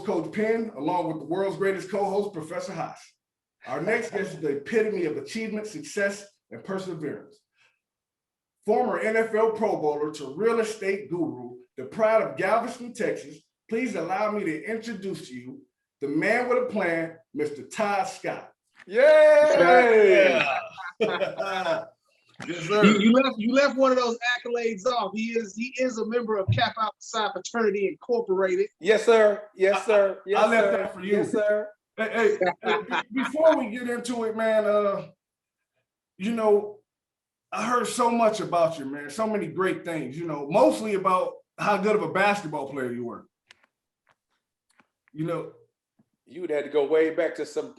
host, Coach Penn, along with the world's greatest co-host, Professor Haas. Our next guest is the epitome of achievement, success, and perseverance. Former NFL Pro Bowler to real estate guru, the pride of Galveston, Texas, please allow me to introduce to you the man with a plan, Mr. Todd Scott. Yeah. Yes, sir. You left one of those accolades off. He is a member of Kappa Alpha Psi Fraternity Incorporated. Yes, sir. Yes, sir. Yes, I left sir. that for you. Yes, sir. Hey, before we get into it, man, you know, I heard so much about you, man. So many great things, you know, mostly about how good of a basketball player you were. You know, You would have to go way back to some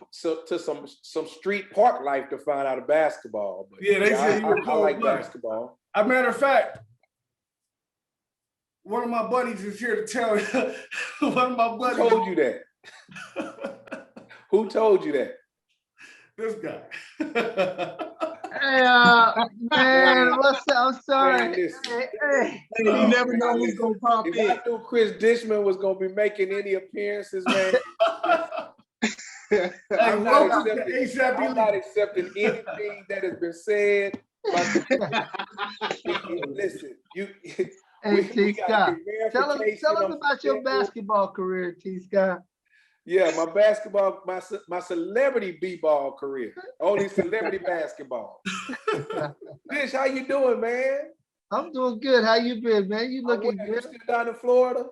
street park life to find out a basketball. But yeah, they said you were I like cold-blooded. basketball. As a matter of fact, one of my buddies is here to tell you. One of my buddies. Who told you that? Who told you that? This guy. Hey, man, what's up? I'm sorry. Man, listen. Hey. You never know who's gonna pop If in. I knew Chris Dishman was going to be making any appearances, man, I'm not accepting anything that has been said. Listen, Hey, T. Scott, tell us verification about your basketball career, T. Scott. Yeah, my basketball, my celebrity b-ball career, only celebrity basketball. Dish, how you doing, man? I'm doing good. How you been, man? You looking You good? still down in Florida?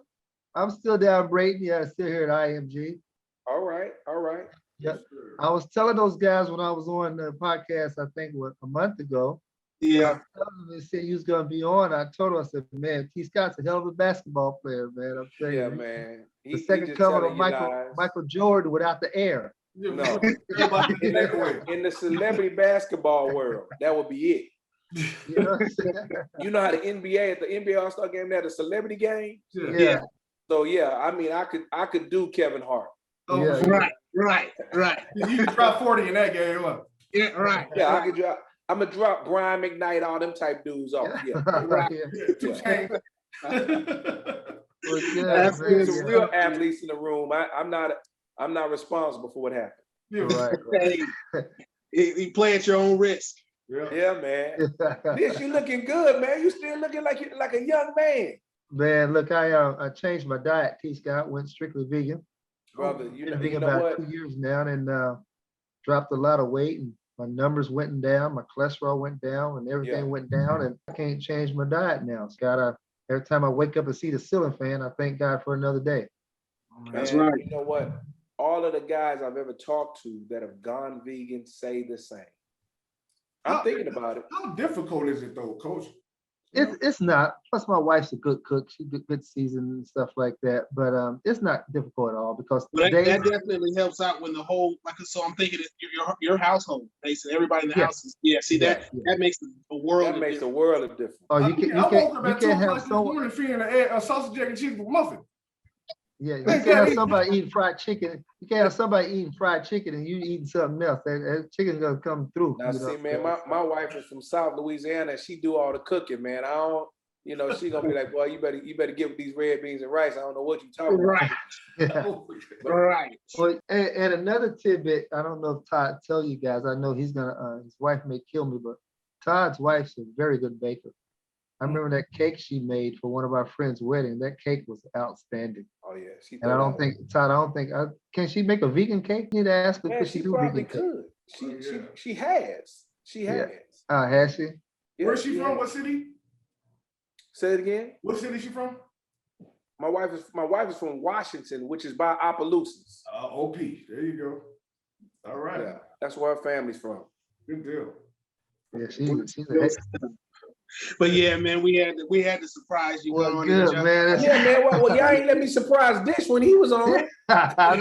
I'm still down in Brayton. Yeah, still here at IMG. All right, all right. Yep. I was telling those guys when I was on the podcast, I think a month ago. Yeah. They said you was gonna be on. I told them, I said, man, T. Scott's a hell of a basketball player, man. I'm telling Yeah, you. man. The second coming of Michael Jordan without the air. No. In the celebrity basketball world, that would be it. You know what I'm saying? You know how the NBA, at the NBA All-Star game, they had a celebrity game? Yeah. So yeah, I mean, I could do Kevin Hart. Oh, Yeah. Right. You can drop 40 in that game, huh? Yeah, right. Yeah, I could drop. I'm gonna drop Brian McKnight, all them type dudes off. Yeah, Right. Yeah, 2 chains. Well, yeah, That's man, good. some yeah. real athletes in the room. I'm not responsible for what happened. Yeah. Right. You play at your own risk. Yeah, man. This, you looking good, man. You still looking like a young man. Man, look, I changed my diet. T. Scott went strictly vegan. Brother, you Been know, vegan you know about what? 2 years now, and dropped a lot of weight, and my numbers went down, my cholesterol went down, and everything went down, and I can't change my diet now. Scott, every time I wake up and see the ceiling fan, I thank God for another day. That's Man, right. You know what? All of the guys I've ever talked to that have gone vegan say the same. I'm thinking about it. How difficult is it though, Coach? It's not. Plus, my wife's a good cook. She good season and stuff like that. But it's not difficult at all because But today, that definitely helps out when the whole, so I'm thinking your household, Mason, everybody in the house is, that makes a world That of makes a difference. world of difference. oh, I you woke up at 2 can't o'clock have this someone. morning feeding a sausage, egg, and cheese muffin. Yeah, you can't have somebody eating fried chicken. You can't have somebody eating fried chicken and you eating something else. That chicken's gonna come through. Now, see, man, my wife is from South Louisiana. She do all the cooking, man. I don't, she gonna be like, boy, you better give these red beans and rice. I don't know what you talking about. Right, Yeah. right. Well, and another tidbit, I don't know if Todd tell you guys. I know he's gonna. His wife may kill me, but Todd's wife's a very good baker. I remember that cake she made for one of our friends' wedding. That cake was outstanding. Oh yeah, And I don't think Todd. Can she make a vegan cake? You need to ask her. Man, Could she do probably vegan cake? could. She has. She has. Yeah. Has she? Yeah, Where's she from? has. What city? Say it again. What city is she from? My wife is from Washington, which is by Opelousas. OP. There you go. All right. Yeah, that's where her family's from. Good deal. Yeah, she's a But yeah, man, we had to surprise you. well, going good, to man. Yeah, man. Well, y'all ain't let me surprise Dish when he was on. I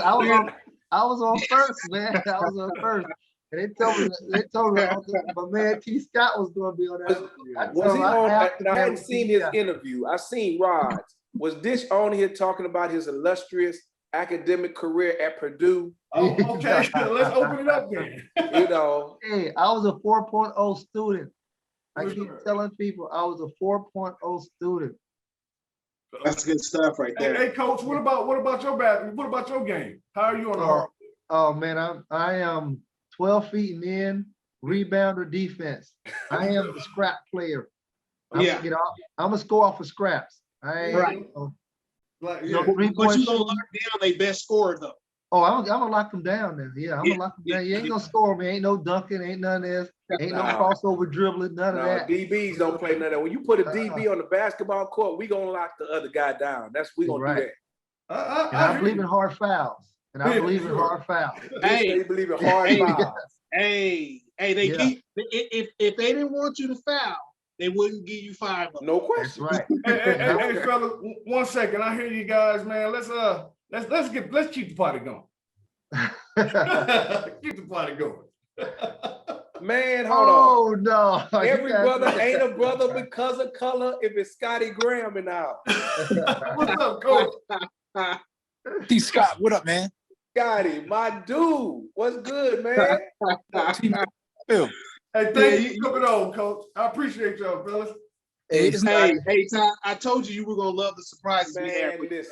was on first, man. I was on first. And they told me my man T. Scott was gonna be on that. Was he on? I hadn't seen his interview. I seen Rod's. Was Dish on here talking about his illustrious academic career at Purdue? Oh, okay. Let's open it up then. Hey, I was a 4.0 student. I What's keep that? telling people I was a 4.0 student. That's good stuff right there. Hey, coach, what about your basketball? What about your game? How are you on the hard? Oh man, I am 12 feet and in, rebounder, defense. I am the scrap player. I'm Yeah. gonna score off of scraps. I ain't, Right. Like, no yeah. But three-point you gonna shooting. lock down their best scorer though. Oh, I'm gonna lock them down then. Yeah, I'm Yeah, gonna lock them down. You ain't yeah. gonna score me. Ain't no dunking. Ain't none of this. Ain't no Nah. crossover dribbling. None of No, that. DBs don't play none of that. When you put a DB on the basketball court, we gonna lock the other guy down. We gonna do Right. that. And I believe in hard fouls. And I Yeah, believe in sure. hard fouls. Hey. They believe in hard Hey. fouls. They Yeah. keep if they didn't want you to foul, they wouldn't give you 5 of them. No That's question. right. Hey, fellas, 1 second. I hear you guys, man. Let's keep the party going. Keep the party going. Man, hold on. Oh no. Every You guys- brother ain't a brother because of color if it's Scotty Graham in the house. What's up, coach? T. Scott, what up, man? Scotty, my dude. What's good, man? Phil. Hey, thank you for coming on, coach. I appreciate y'all, fellas. Hey, it's Hey, Todd, I told you were gonna love the surprises we had. Man,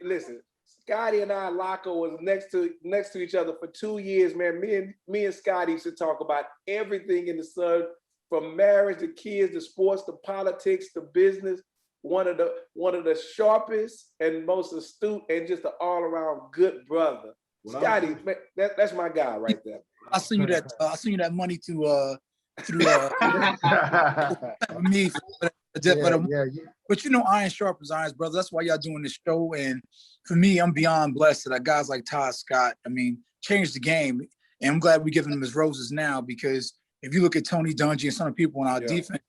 listen. Scotty and I, Locker, was next to each other for 2 years, man. Me and Scotty used to talk about everything in the sun, from marriage to kids to sports to politics to business. One of the sharpest and most astute and just an all-around good brother. Well, Scotty, man, that's my guy right there. I seen you that money through me. Yeah. But you know, iron sharpens irons, brother. That's why y'all doing this show. And for me, I'm beyond blessed that guys like Todd Scott, I mean, changed the game. And I'm glad we're giving him his roses now, because if you look at Tony Dungy and some of the people in our defense,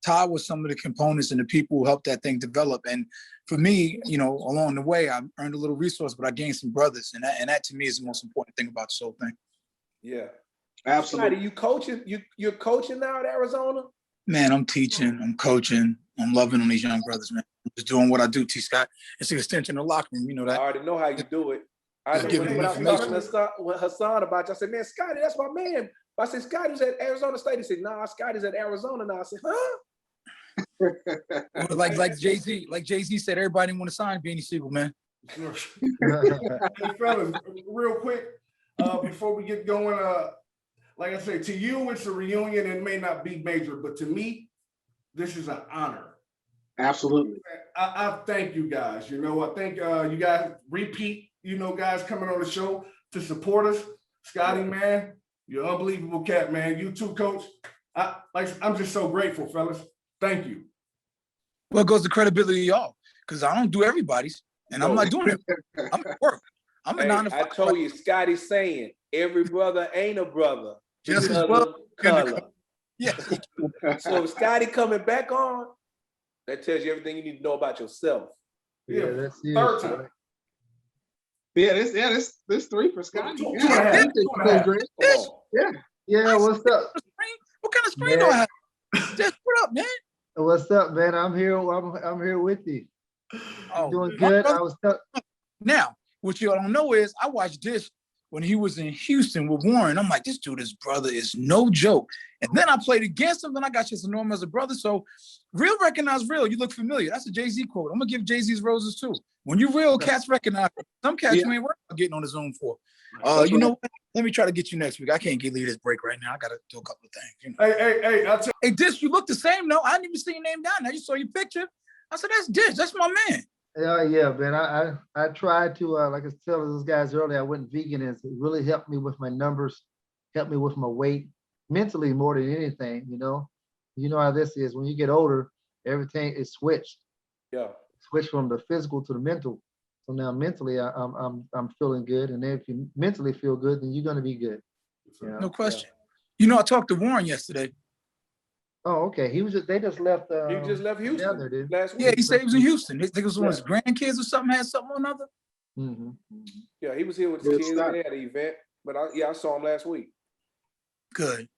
Todd was some of the components and the people who helped that thing develop. And for me, you know, along the way, I earned a little resource, but I gained some brothers. And that to me is the most important thing about this whole thing. Yeah. Absolutely. Scotty, you coaching? You're coaching now at Arizona? Man, I'm teaching, I'm coaching, I'm loving on these young brothers, man. I'm just doing what I do, T. Scott. It's an extension of the locker room, you know I that. already know how you do it. I Just know giving when I them was talking to Hassan about you, I said, man, Scotty, that's my man. But I said, Scotty's at Arizona State. He said, nah, Scotty's at Arizona now. I said, huh? Like Jay-Z said, everybody didn't want to sign Beanie Siegel, man. Sure. Hey, fellas, real quick, before we get going, like I say, to you, it's a reunion and it may not be major, but to me, this is an honor. Absolutely. I thank you guys. You know, I thank you guys repeat, guys coming on the show to support us. Scotty, man, you're an unbelievable cat, man. You too, coach. I'm just so grateful, fellas. Thank you. Well, it goes to credibility of y'all, because I don't do everybody's, and I'm not doing it. I'm at work. I'm a 9 to 5. I told you, Scotty's saying, every brother ain't a brother. Just as because well. of color. Yeah. So if Scotty coming back on, that tells you everything you need to know about yourself. Yeah, that's it. Third time. This 3 for Scotty. Two and a half. Come on. Yeah, what's up? What kind of screen do I have? Just what up, man? What's up, man? I'm here. I'm here with you. Oh, Doing my good. brother- I was Now, what you don't know is I watched this when he was in Houston with Warren. I'm like, this dude, his brother is no joke. And then I played against him. Then I got you to know him as a brother. So real recognize real. You look familiar. That's a Jay-Z quote. I'm gonna give Jay-Z's roses too. When you real, cats recognize. Some cats you ain't worried about getting on the Zoom for. You know what? Let me try to get you next week. I can't get leave this break right now. I gotta do a couple of things. Hey, I'll tell Hey, Dish, you look the same. No, I didn't even see your name down there. You saw your picture. I said, that's Dish. That's my man. Yeah, man. I tried to like I was telling those guys earlier, I went vegan and it really helped me with my numbers, helped me with my weight, mentally more than anything, You know how this is. When you get older, everything is switched. Yeah. Switch from the physical to the mental. So now mentally I'm feeling good. And then if you mentally feel good, then you're gonna be good. No question. You know, I talked to Warren yesterday. Oh, okay. They just left He just left Houston together, didn't last week. Yeah, he said he was in Houston. I think it was one of his grandkids or something, had something or another. Mm-hmm. Yeah, he was here with his Good kids. stuff. They had an event, but I saw him last week. Good.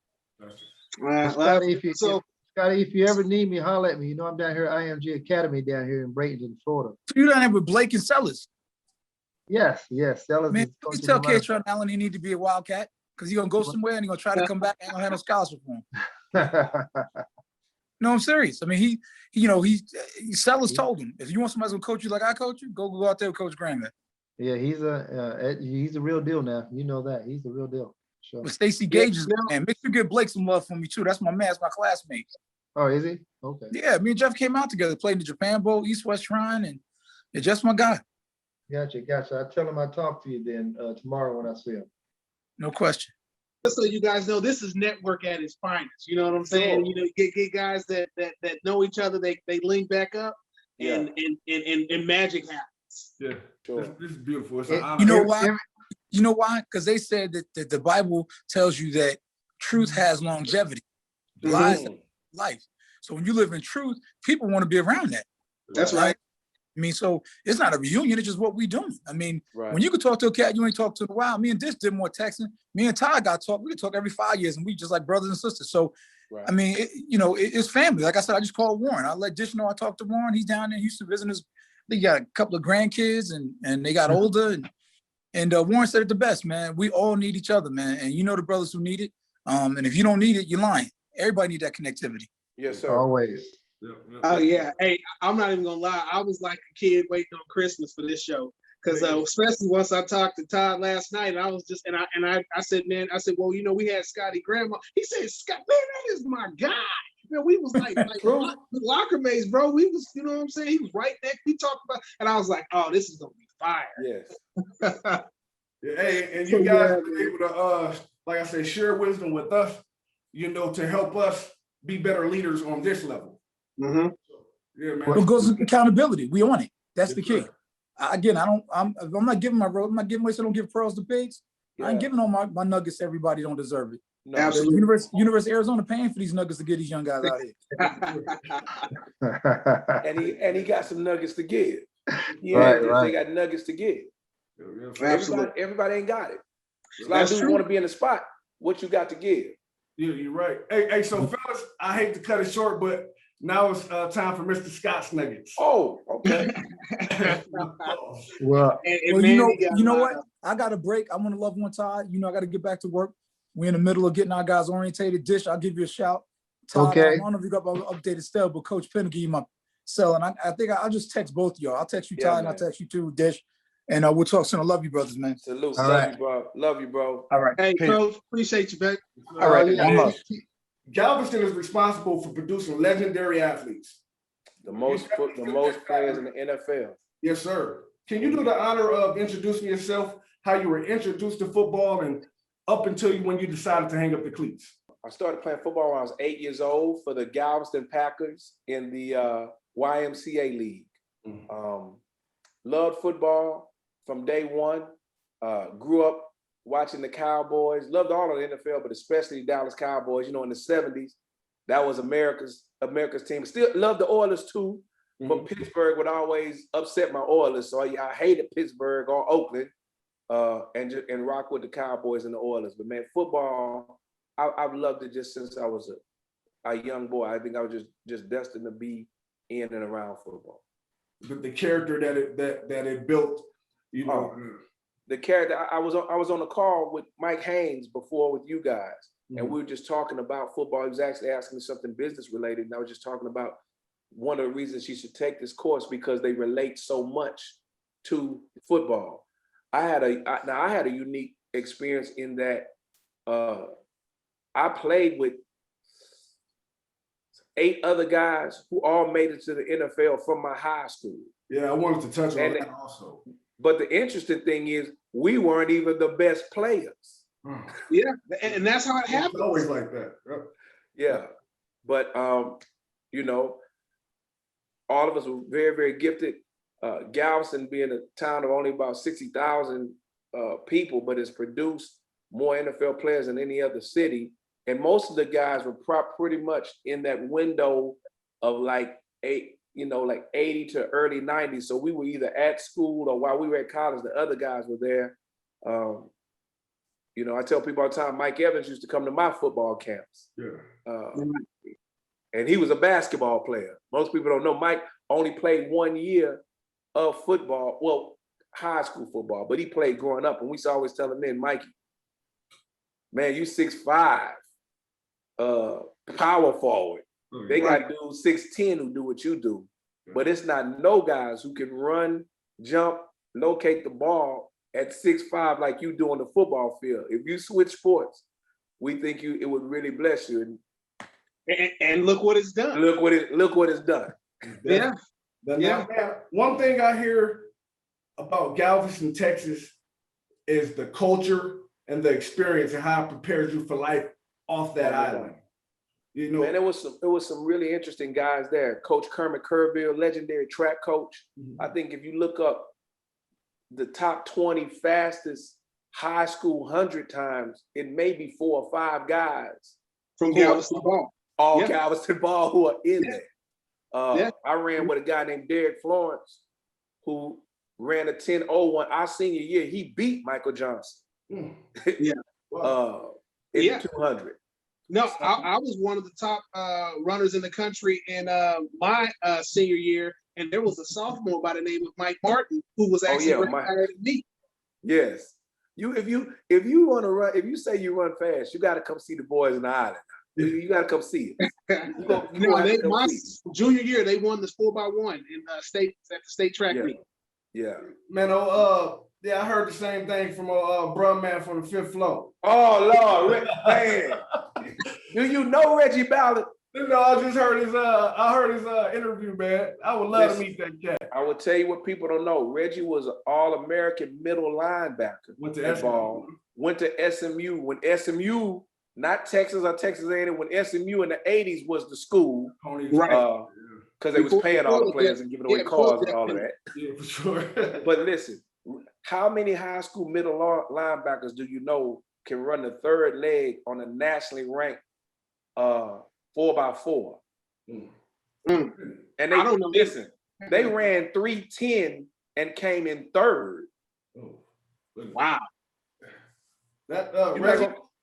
Scotty, if you ever need me, holler at me. I'm down here at IMG Academy down here in Bradenton, Florida. So you down there with Blake and Sellers. Yes. Sellers Man, is you coaching tell a lot of- K-Tron Allen he need to be a Wildcat because he's going to go somewhere and he's going to try to come back and gonna have no scholarship for him. No, I'm serious. I mean, Sellers told him, if you want somebody to coach you like I coach you, go out there with Coach Graham. Yeah, he's a real deal now. You know that. He's a real deal. Sure. With Stacey Gage's man, make sure you give Blake some love for me too. That's my man, that's my classmate. Oh, is he? Okay. Yeah, me and Jeff came out together, played in the Japan Bowl, East West Shrine, and it's just my guy. Gotcha. I tell him I talk to you then tomorrow when I see him. No question. Just so you guys know, this is network at its finest. You know what I'm saying? You know, get guys that know each other, they link back up, and magic happens. Yeah, Sure. this is beautiful. It's an honor. You know why? You know why? Because they said that the Bible tells you that truth has longevity, lies have life. So when you live in truth, people want to be around that. That's right. I mean, so it's not a reunion, it's just what we doing. I mean, when you could talk to a cat you ain't talked to in a while, me and Dish did more texting. Me and Todd we could talk every 5 years and we just like brothers and sisters. So, I mean, it's family. Like I said, I just called Warren. I let Dish know I talked to Warren. He's down there in Houston visiting they got a couple of grandkids and they got older. And Warren said it the best, man. We all need each other, man. And you know the brothers who need it. And if you don't need it, you're lying. Everybody need that connectivity. Yes, sir. Always. Oh yeah. Hey, I'm not even gonna lie. I was like a kid waiting on Christmas for this show. Because especially once I talked to Todd last night, I was just I said, man, well, you know, we had Scotty Grandma. He said, Scott, man, that is my guy. You know, we was like locker mates, bro. We was, you know what I'm saying? He was right there. We talked about, and I was like, oh, this is gonna be fire. Yes. Hey, and you guys were able to, like I said, share wisdom with us, you know, to help us be better leaders on this level. Mm-hmm. Yeah, man. It goes to accountability. We on it. That's the key. I'm not giving my road. I'm not giving away so I don't give pearls to pigs. I ain't giving all my nuggets to everybody. Don't deserve it. No, absolutely. University of Arizona paying for these nuggets to get these young guys out here. and he got some nuggets to give. Right. They got nuggets to give. Everybody ain't got it. A lot of dudes want to be in the spot. What you got to give? Yeah, you're right. Hey, so fellas, I hate to cut it short, but now it's time for Mr. Scott's Nuggets. Oh, okay. Well, you know what? I got a break. I want to love one Todd. You know, I got to get back to work. We're in the middle of getting our guys orientated. Dish, I'll give you a shout. Todd, okay. I don't know if you got my updated stuff, but Coach Penn will give you my cell. And I think I'll just text both of y'all. I'll text you, Todd, and I'll text you too, Dish. And we'll talk soon. I love you, brothers, man. Salute. Love you, bro. All right. Hey, Coach, appreciate you, back. All right. Galveston is responsible for producing legendary athletes. The most players in the NFL. Yes, sir. Can you do the honor of introducing yourself, how you were introduced to football, and up until when you decided to hang up the cleats? I started playing football when I was 8 years old for the Galveston Packers in the YMCA League. Loved football from day one. Grew up watching the Cowboys. Loved all of the NFL, but especially Dallas Cowboys. You know, in the 70s, that was America's team. Still love the Oilers too, but Pittsburgh would always upset my Oilers. So I hated Pittsburgh or Oakland, and rock with the Cowboys and the Oilers. But man, football, I've loved it just since I was a young boy. I think I was just destined to be in and around football. The character that it built, you know. The character. I was on a call with Mike Haynes before with you guys, and we were just talking about football. He was actually asking me something business related, and I was just talking about one of the reasons you should take this course because they relate so much to football. I had a unique experience in that I played with 8 other guys who all made it to the NFL from my high school. Yeah, I wanted to touch on that also. But the interesting thing is we weren't even the best players. Yeah, and that's how it happens. It's always like that. Yeah, but you know, all of us were very, very gifted. Galveston being a town of only about 60,000 people, but it's produced more NFL players than any other city. And most of the guys were pretty much in that window of like 80 to early 90s. So we were either at school or while we were at college, the other guys were there. You know, I tell people all the time, Mike Evans used to come to my football camps. And he was a basketball player. Most people don't know Mike only played 1 year of football, well, high school football, but he played growing up. And we used to always tell him then, Mikey, man, you 6'5", power forward. They got dudes 6'10" who do what you do, but it's not no guys who can run, jump, locate the ball at 6'5" like you do on the football field. If you switch sports, we think it would really bless you. And look what it's done. Look what it's done. Yeah. Man, one thing I hear about Galveston, Texas, is the culture and the experience and how it prepares you for life off that island. You know, Man, there was some really interesting guys there. Coach Kermit Kerrville, legendary track coach. I think if you look up the top 20 fastest high school 100 times, it may be 4 or 5 guys from Galveston ball. All Galveston ball who are in there. I ran with a guy named Derek Florence who ran a 10:01 our senior year. He beat Michael Johnson. In the 200. No, I was one of the top runners in the country in my senior year, and there was a sophomore by the name of Mike Martin who was actually higher than me. Yes, if you want to run, if you say you run fast, you got to come see the boys in the island. You got to come see it. My junior year, they won this 4x1 in at the state track meet. Yeah, man. I heard the same thing from bruh man from the 5th floor. Oh Lord, man. Do you know Reggie Ballard? No, I just heard his interview, man. I would love to meet that cat. I will tell you what people don't know. Reggie was an All-American middle linebacker. Went to SMU. Went to SMU. When SMU, not Texas or Texas A&M, when SMU in the 80s was the school. Right. Because they was paying all the players and giving away cars and all of that. Yeah, for sure. But listen, how many high school middle linebackers do you know can run the third leg on a nationally ranked 4x4? And they don't know. Listen, they ran 3:10 and came in third. Wow. That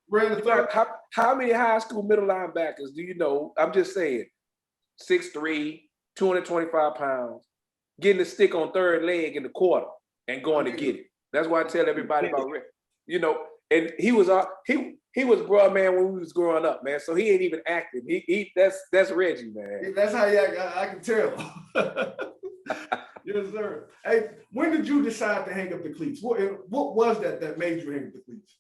ran the third. How many high school middle linebackers do you know? I'm just saying, 6'3", 225 pounds, getting the stick on third leg in the quarter and going to get it. That's why I tell everybody about Rick. You know, and he was bruh man when we was growing up, man. So he ain't even acting. That's Reggie, man. That's how I can tell. Yes, sir. Hey, when did you decide to hang up the cleats? What was that made you hang up the cleats?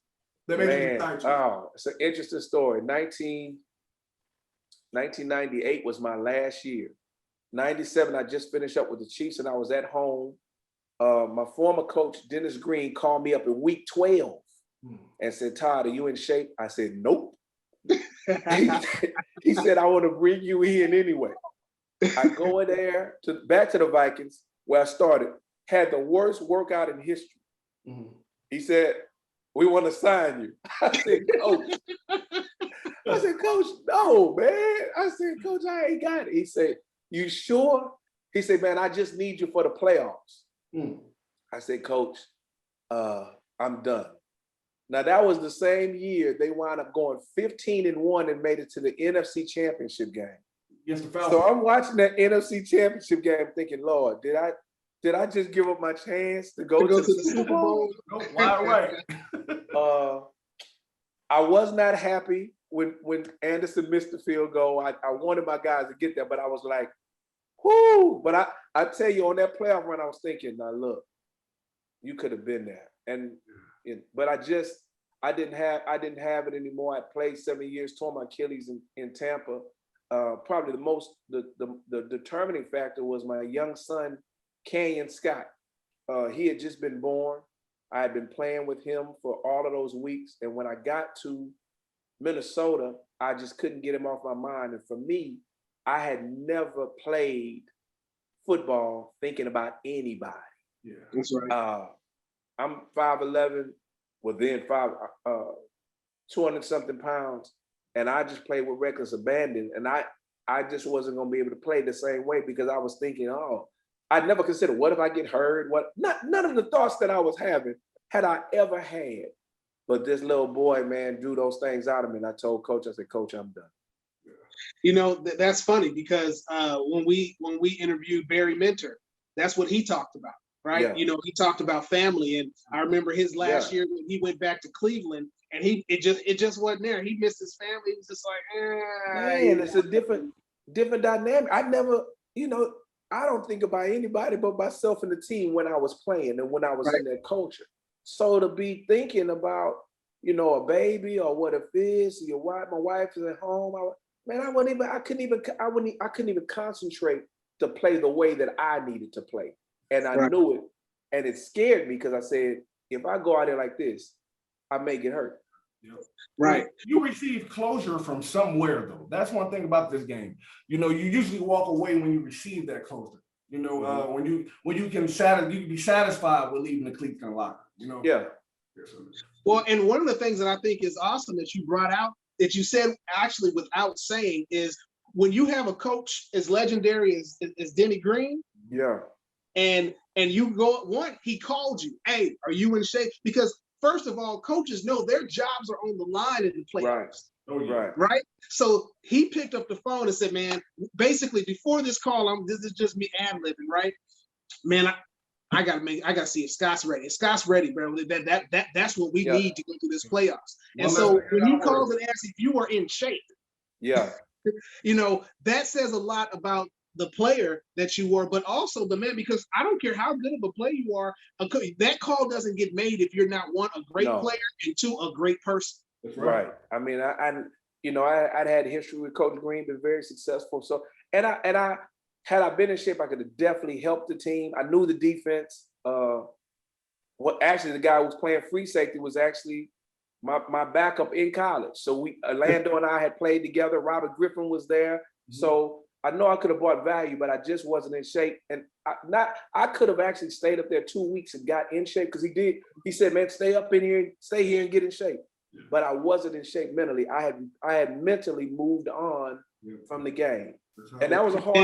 That made you decide to? Oh, it's an interesting story. 1998 was my last year. 97, I just finished up with the Chiefs and I was at home. My former coach, Dennis Green, called me up in week 12 and said, Todd, are you in shape? I said, nope. He said, I want to bring you in anyway. I go in there back to the Vikings where I started, had the worst workout in history. He said, we want to sign you. I said, Coach, no, man. I said, Coach, I ain't got it. He said, you sure? He said, man, I just need you for the playoffs. I said, Coach, I'm done. Now, that was the same year they wound up going 15-1 and made it to the NFC Championship game. Yes, the Falcons. So I'm watching that NFC Championship game thinking, Lord, did I just give up my chance to go to the Super Bowl? No, why? I was not happy when Anderson missed the field goal. I wanted my guys to get there, but I was like, whoo. But I tell you, on that playoff run, I was thinking, now look, you could have been there. But I didn't have it anymore. I played 7 years, tore my Achilles in Tampa. Probably the determining factor was my young son, Kenyon Scott. He had just been born. I had been playing with him for all of those weeks. And when I got to Minnesota, I just couldn't get him off my mind. And for me, I had never played football thinking about anybody. Yeah, that's right. I'm 5'11", within 200-something pounds. And I just played with reckless abandon. And I just wasn't going to be able to play the same way because I was thinking, I'd never considered, what if I get hurt? None of the thoughts that I was having had I ever had. But this little boy, man, drew those things out of me. And I told Coach, I said, Coach, I'm done. You know, that's funny because when we interviewed Barry Minter, that's what he talked about, right? Yeah. You know, he talked about family. And I remember his last year when he went back to Cleveland and it just wasn't there. He missed his family. He was just like, Man, it's a different, different dynamic. I never, I don't think about anybody but myself and the team when I was playing and when I was in that culture. So to be thinking about, a baby or what if this, your wife, my wife is at home. I couldn't even concentrate to play the way that I needed to play. And I knew it. And it scared me because I said, if I go out there like this, I may get hurt. Yep. Right. You receive closure from somewhere, though. That's one thing about this game. You usually walk away when you receive that closure. When you can be satisfied with leaving the cleats unlocked. Yeah. Well, and one of the things that I think is awesome that you brought out, that you said actually without saying, is when you have a coach as legendary as Denny Green. Yeah. And you go, he called you, hey, are you in shape? Because first of all, coaches know their jobs are on the line in the playoffs. Right. So he picked up the phone and said, man, basically before this call, this is just me ad-libbing, right? Man, I gotta see if Scott's ready. If Scott's ready, bro, that's what we need to go through this playoffs. And so when he called and asked if you were in shape, that says a lot about the player that you were, but also the man, because I don't care how good of a player you are, that call doesn't get made if you're not, one, a great player, and two, a great person. That's right. I mean, I'd had history with Coach Green, been very successful. So, and I had I been in shape, I could have definitely helped the team. I knew the defense. Actually, the guy who was playing free safety was actually my backup in college. So Orlando and I had played together. Robert Griffin was there. So I know I could have brought value, but I just wasn't in shape. And I could have actually stayed up there 2 weeks and got in shape, because he said, man, stay here and get in shape. Yeah. But I wasn't in shape mentally. I had mentally moved on from the game. And that was a hard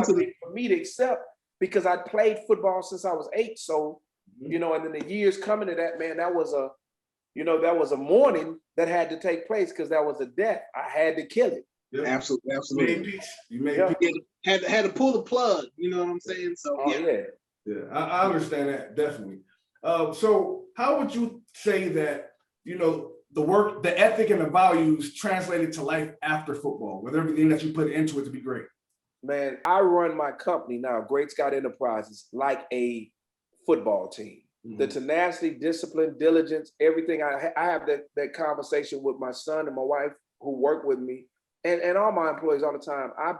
thing for me to accept, because I played football since I was 8. So, and then the years coming to that, man, that was a mourning that had to take place, because that was a death. I had to kill it. Yeah. Absolutely. You made peace. Had to pull the plug. You know what I'm saying? So I understand that, definitely. So how would you say that the work, the ethic, and the values translated to life after football, with everything that you put into it to be great? Man, I run my company now, Great Scott Enterprises, like a football team. Mm-hmm. The tenacity, discipline, diligence, everything. I have that conversation with my son and my wife who work with me, and all my employees all the time. I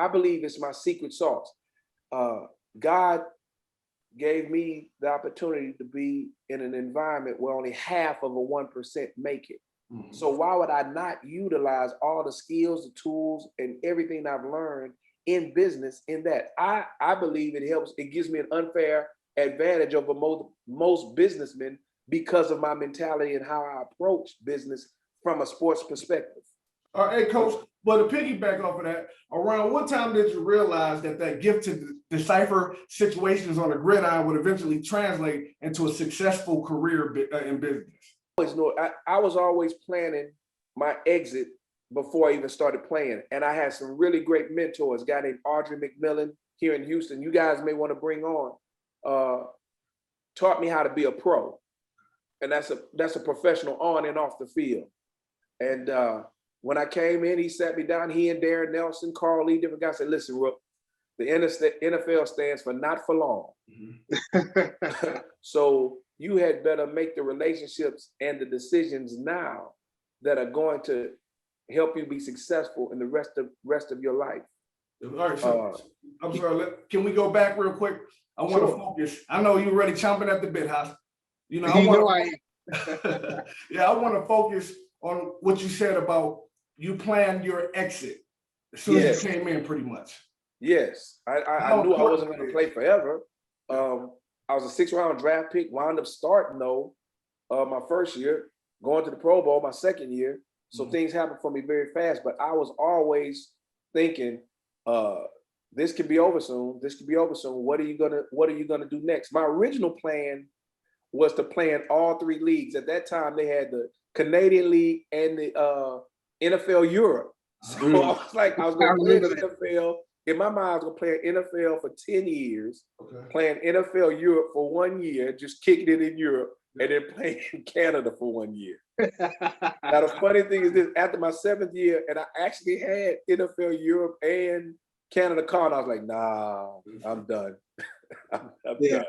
believe it's my secret sauce. God gave me the opportunity to be in an environment where only half of a 1% make it. Mm-hmm. So why would I not utilize all the skills, the tools, and everything I've learned in business in that? I believe it gives me an unfair advantage over most businessmen because of my mentality and how I approach business from a sports perspective. All right, hey, Coach, but to piggyback off of that, around what time did you realize that gift to decipher situations on the gridiron would eventually translate into a successful career in business? I was always planning my exit before I even started playing. And I had some really great mentors, a guy named Audrey McMillan here in Houston. You guys may want to bring on, taught me how to be a pro. And that's a professional on and off the field. And when I came in, he sat me down, he and Darren Nelson, Carl Lee, different guys said, listen, Rook, the NFL stands for not for long. Mm-hmm. So you had better make the relationships and the decisions now that are going to help you be successful in the rest of your life. All right, so I'm sorry, can we go back real quick? I want to focus. I know you're already chomping at the bit, Haas. I want to focus on what you said about you planned your exit as soon as you came in, pretty much. Yes, I knew I wasn't going to play forever. I was a 6th round draft pick, wound up starting though my first year, going to the Pro Bowl my second year. So things happened for me very fast, but I was always thinking, this could be over soon. This could be over soon. What are you gonna do next? My original plan was to play in all 3 leagues. At that time, they had the Canadian League and the NFL Europe. So I was like, I was going to play in the NFL. In my mind, I was going to play in NFL for 10 years, playing NFL Europe for 1 year, just kicking it in Europe. and then played in Canada for 1 year. Now the funny thing is this: after my 7th year, and I actually had NFL Europe and Canada card, I was like, nah, I'm done. I'm Yeah. done.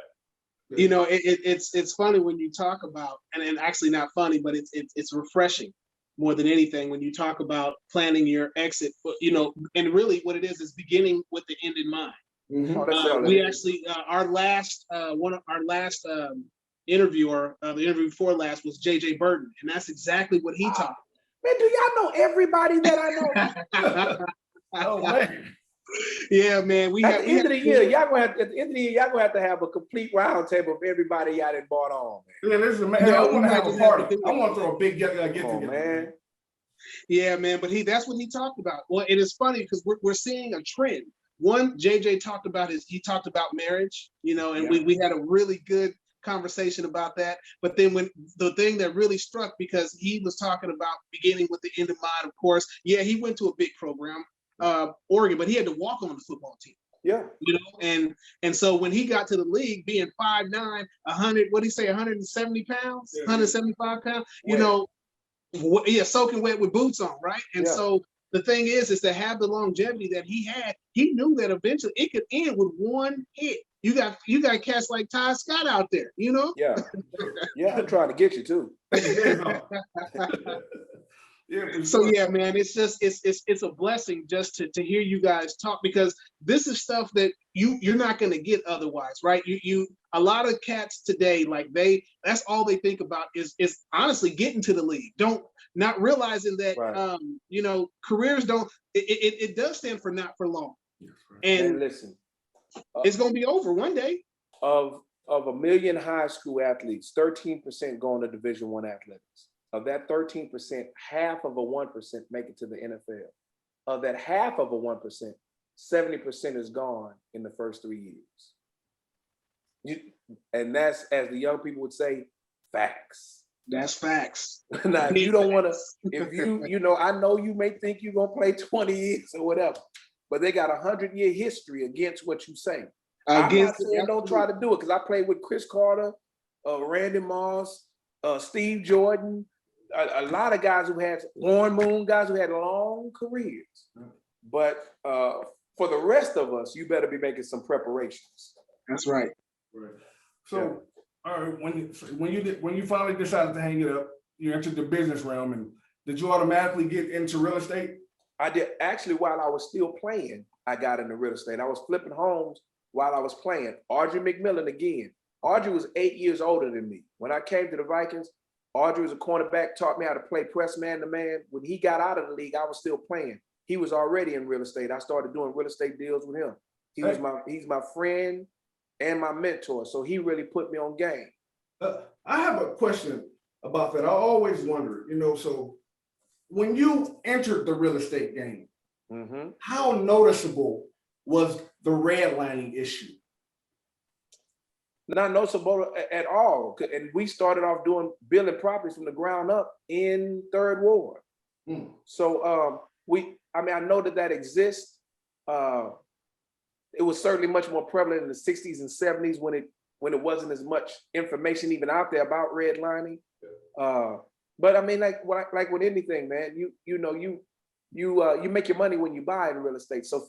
You know, it's funny when you talk about, and actually not funny, but it's refreshing more than anything when you talk about planning your exit. You know, and really what it is beginning with the end in mind. Mhm. Oh, that's all We it is. actually our last interviewer, the interview before last was JJ Burton, and that's exactly what he talked. Man, do y'all know everybody that I know? Oh man. Yeah, man. At the end of the year, y'all gonna have to have a complete round table of everybody y'all done bought on, man. Yeah, listen, man. No, I we want to might have a just have to party. do I it. want to throw a big get Come together, on, man. Yeah, man. But that's what he talked about. Well, it is funny because we're seeing a trend. One, JJ talked about marriage, you know, and Yeah. we had a really good conversation about that. But then when the thing that really struck, because he was talking about beginning with the end in mind, of course. Yeah, he went to a big program, Oregon, but he had to walk on the football team. Yeah. You know, and so when he got to the league, being 5'9", 100, what did he say, 170 pounds, 175 pounds, you know, soaking wet with boots on, right? And so the thing is to have the longevity that he had. He knew that eventually it could end with one hit. You got cats like Todd Scott out there, you know. Yeah. Yeah, I'm trying to get you too. Yeah, for So sure. yeah, man, it's just it's a blessing just to hear you guys talk, because this is stuff that you're not going to get otherwise, right? You a lot of cats today, like that's all they think about is honestly getting to the league. Not realizing that Right. you know, careers don't it does stand for not for long, and Man, listen, it's going to be over one day. of 1 million high school athletes, 13% going to Division I athletics. Of that 13%, half of a 1% make it to the NFL. Of that half of a 1%, 70% is gone in the first 3 years. And that's, as the young people would say, facts. That's facts. Now, if you don't want to, if you know, I know you may think you're going to play 20 years or whatever, but they got a 100-year history against what you say. I'm not saying don't try to do it, because I played with Chris Carter, Randy Moss, Steve Jordan, a lot of guys who had Warren Moon, guys who had long careers. But for the rest of us, you better be making some preparations. That's right. Right. So, all right, when you finally decided to hang it up, you entered the business realm, and did you automatically get into real estate? I did. Actually, while I was still playing, I got into real estate. I was flipping homes while I was playing. Audrey McMillan again. Audrey was 8 years older than me. When I came to the Vikings, Audrey was a cornerback, taught me how to play press man to man. When he got out of the league, I was still playing. He was already in real estate. I started doing real estate deals with him. He's my friend and my mentor. So he really put me on game. I have a question about that. I always wondered, you know, so when you entered the real estate game, how noticeable was the redlining issue? Not noticeable at all. And we started off building properties from the ground up in Third Ward. So I know that exists. It was certainly much more prevalent in the 60s and 70s when it wasn't as much information even out there about redlining. But I mean, like with anything, man, you make your money when you buy in real estate. So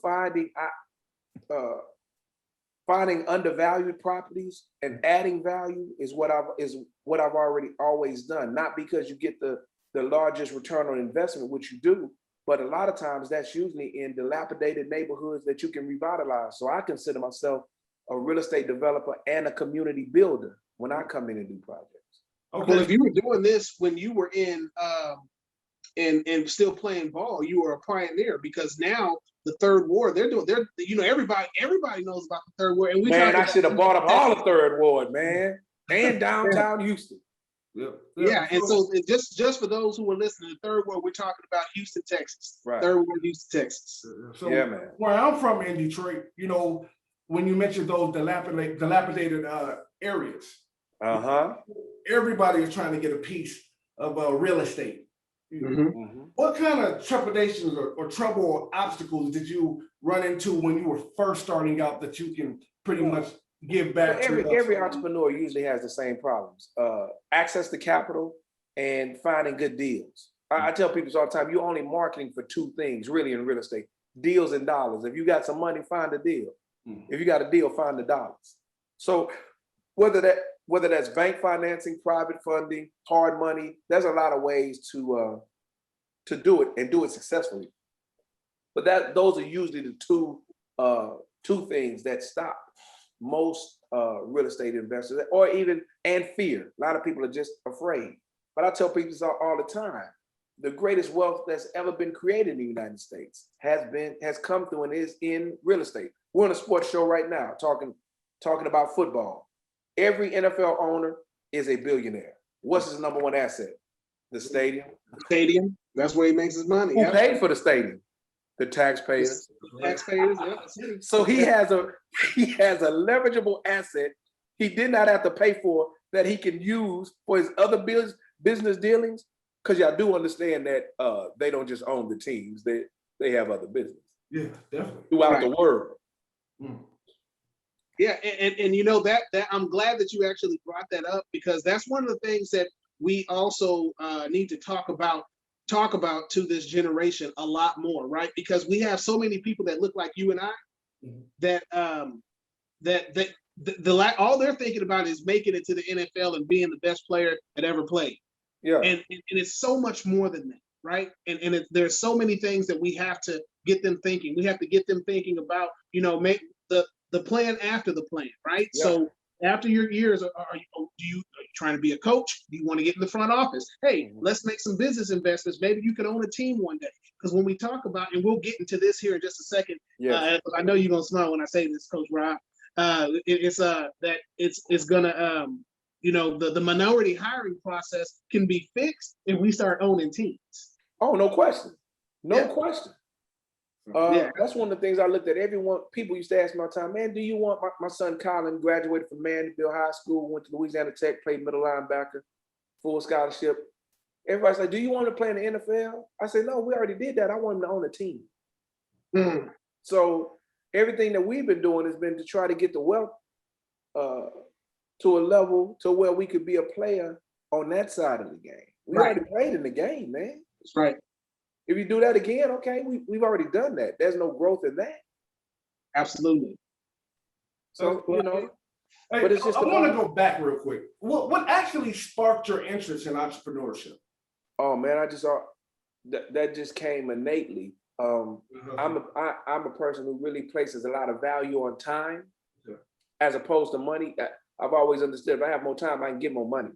finding undervalued properties and adding value is what I've always done. Not because you get the largest return on investment, which you do, but a lot of times that's usually in dilapidated neighborhoods that you can revitalize. So I consider myself a real estate developer and a community builder when I come in and do projects. Okay. Well, if you were doing this when you were in and still playing ball, you were a pioneer, because now the Third Ward, everybody knows about the Third Ward. And I should have bought up all the Third Ward, man, and downtown Houston. Yeah, and so just for those who are listening, the Third Ward, we're talking about Houston, Texas. Right. Third Ward, Houston, Texas. So yeah, man. Where I'm from in Detroit, you know, when you mentioned those dilapidated areas, everybody is trying to get a piece of real estate. What kind of trepidations or trouble or obstacles did you run into when you were first starting out that you can pretty much give back to us. Every entrepreneur usually has the same problems: access to capital and finding good deals. I tell people this all the time: you're only marketing for two things, really, in real estate: deals and dollars. If you got some money, find a deal. If you got a deal, find the dollars. So whether that's bank financing, private funding, hard money, there's a lot of ways to do it and do it successfully. But those are usually the two things that stop most real estate investors, and fear. A lot of people are just afraid. But I tell people this all the time: the greatest wealth that's ever been created in the United States has come through and is in real estate. We're on a sports show right now talking about football. Every NFL owner is a billionaire. What's his number one asset? The stadium. Stadium. That's where he makes his money. Who paid for the stadium? The taxpayers. Taxpayers. Yeah. So he has a leverageable asset he did not have to pay for that he can use for his other business dealings. Because y'all do understand that they don't just own the teams; they have other business. Yeah, definitely. Throughout the world. Yeah, and you know that I'm glad that you actually brought that up, because that's one of the things that we also need to talk about to this generation a lot more, right? Because we have so many people that look like you and I that all they're thinking about is making it to the NFL and being the best player that ever played. Yeah. And it's so much more than that, right? And there's so many things that we have to get them thinking. We have to get them thinking about, make the plan after the plan, right? Yeah. So after your years, are you trying to be a coach? Do you want to get in the front office? Hey, let's make some business investments. Maybe you can own a team one day. Because when we talk about, and we'll get into this here in just a second. Yes. I know you're gonna smile when I say this, Coach Rob. It's gonna the minority hiring process can be fixed if we start owning teams. Oh, no question. No Yeah. question. Yeah. That's one of the things I looked at. People used to ask me all the time, man, do you want my son Colin graduated from Mandeville High School, went to Louisiana Tech, played middle linebacker, full scholarship. Everybody's like, do you want to play in the NFL? I said, no, we already did that. I want him to own a team. So everything that we've been doing has been to try to get the wealth to a level to where we could be a player on that side of the game. We already played in the game, man. That's right. If you do that again, okay, we've already done that. There's no growth in that. Absolutely. So, Hey, but it's just I want to go back real quick. What actually sparked your interest in entrepreneurship? Oh man, I just saw that just came innately. I'm a person who really places a lot of value on time as opposed to money. I've always understood if I have more time, I can get more money.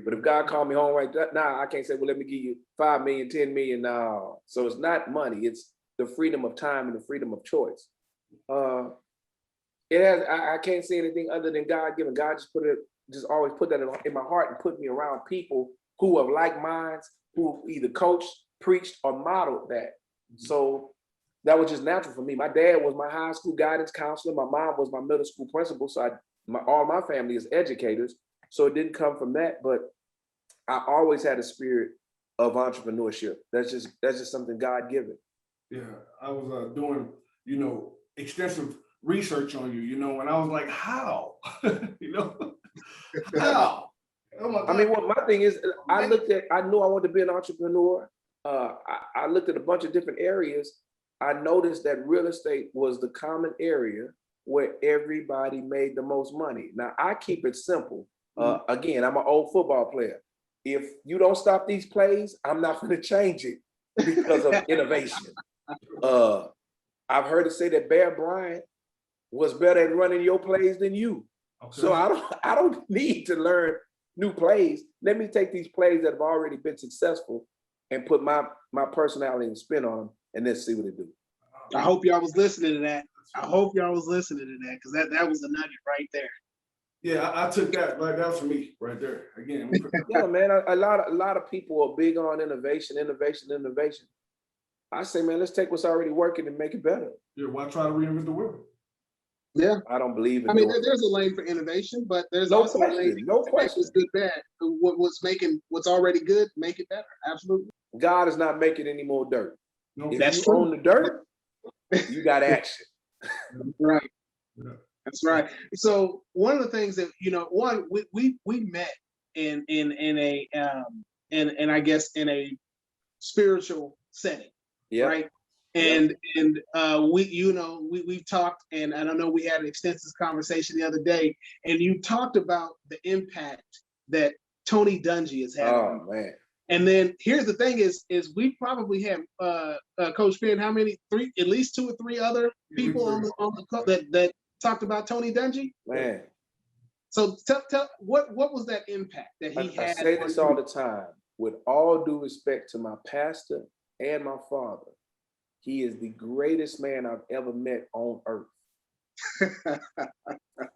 But if God called me home right now, I can't say, well, let me give you 5 million, 10 million. No. So it's not money. It's the freedom of time and the freedom of choice. I can't say anything other than God given. God just always put that in my heart and put me around people who have like minds, who either coached, preached, or modeled that. So that was just natural for me. My dad was my high school guidance counselor. My mom was my middle school principal. So all my family is educators. So it didn't come from that, but I always had a spirit of entrepreneurship. That's just something God given. Yeah, I was doing, extensive research on you, and I was like, how? How? I mean, my thing is, I knew I wanted to be an entrepreneur. I looked at a bunch of different areas. I noticed that real estate was the common area where everybody made the most money. Now, I keep it simple. Again, I'm an old football player. If you don't stop these plays, I'm not going to change it because of innovation. I've heard it say that Bear Bryant was better at running your plays than you. Okay. So I don't need to learn new plays. Let me take these plays that have already been successful and put my personality and spin on them, and then see what it do. I hope y'all was listening to that. Because that was a nugget right there. Yeah, I took that. Like, that was for me right there. Again. Yeah, man. A lot of people are big on innovation. I say, man, let's take what's already working and make it better. Yeah, why try to reinvent the wheel? Yeah, I don't believe in. I mean, there's a lane for innovation, but there's also a lane. No question. It's good, bad. What's already good, make it better. Absolutely. God is not making any more dirt. No, if you own the dirt, you got action. Right. That's right. So one of the things that one we met in a I guess in a spiritual setting, Yeah. right? Yep. And we've talked, and I know we had an extensive conversation the other day, and you talked about the impact that Tony Dungy has had on you. Oh man. And then here's the thing: is we probably have Coach Penn, how many? At least 2 or 3 other people on the that talked about Tony Dungy. Man. So tell what was that impact that he I had? say on this you? all the time. With all due respect to my pastor and my father, he is the greatest man I've ever met on earth.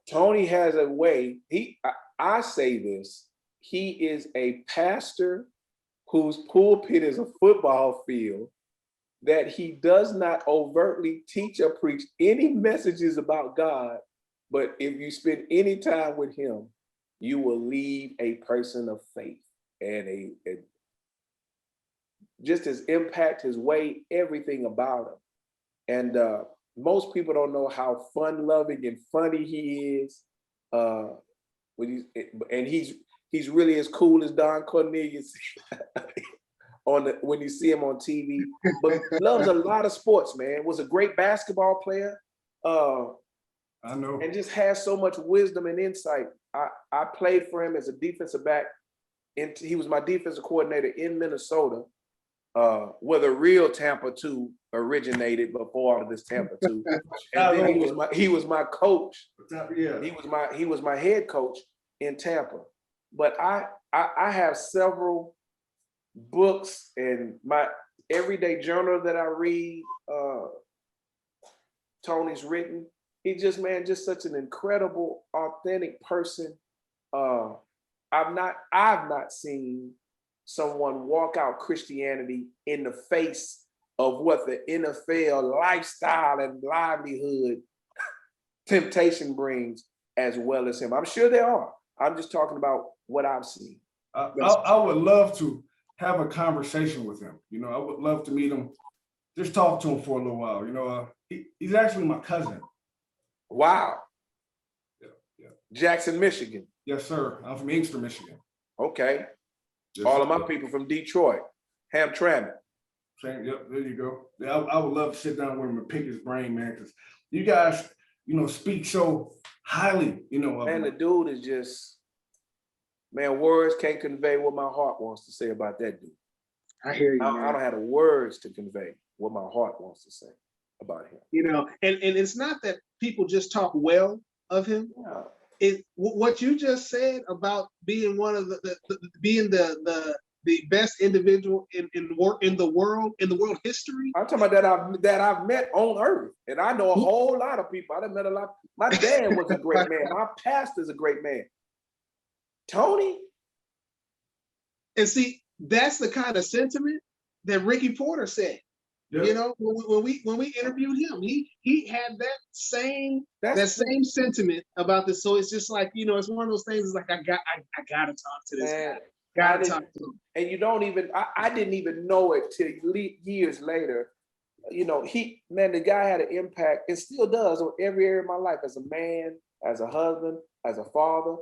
Tony has a way. I say this. He is a pastor whose pulpit is a football field, that he does not overtly teach or preach any messages about God, but if you spend any time with him, you will leave a person of faith and just his impact, his way, everything about him. And most people don't know how fun-loving and funny he is. He's really as cool as Don Cornelius when you see him on TV, but loves a lot of sports, man. Was a great basketball player. I know. And just has so much wisdom and insight. I played for him as a defensive back. He was my defensive coordinator in Minnesota, where the real Tampa 2 originated before all of this Tampa 2. And then he was my coach. Yeah. He was my head coach in Tampa. But I have several books and my everyday journal that I read. Tony's written. He's just such an incredible, authentic person. I've not seen someone walk out Christianity in the face of what the NFL lifestyle and livelihood temptation brings as well as him. I'm sure there are. I'm just talking about what I've seen. I would love to have a conversation with him. I would love to meet him, just talk to him for a little while. He's actually my cousin. Wow. Yeah. Jackson, Michigan. Yes, sir. I'm from Inkster, Michigan. Okay. Yes, all sir. of my people from Detroit. Hamtramck. Yep, there you go. Yeah, I would love to sit down with him and pick his brain, man, because you guys, speak so highly, of Man, him. the dude is just, man, words can't convey what my heart wants to say about that dude. I hear you. I don't have the words to convey what my heart wants to say about him. And it's not that people just talk well of him. Yeah. What you just said about being one of being the best individual in the world history. I'm talking about that I've met on earth, and I know a whole lot of people. I've met a lot. My dad was a great man. My pastor's a great man. Tony. And see, that's the kind of sentiment that Ricky Porter said. Yeah. When we interviewed him, he had that same sentiment about this. So it's just like, it's one of those things. It's like I gotta talk to this guy. Gotta talk to him. And you don't even. I didn't even know it till years later. The guy had an impact and still does on every area of my life, as a man, as a husband, as a father,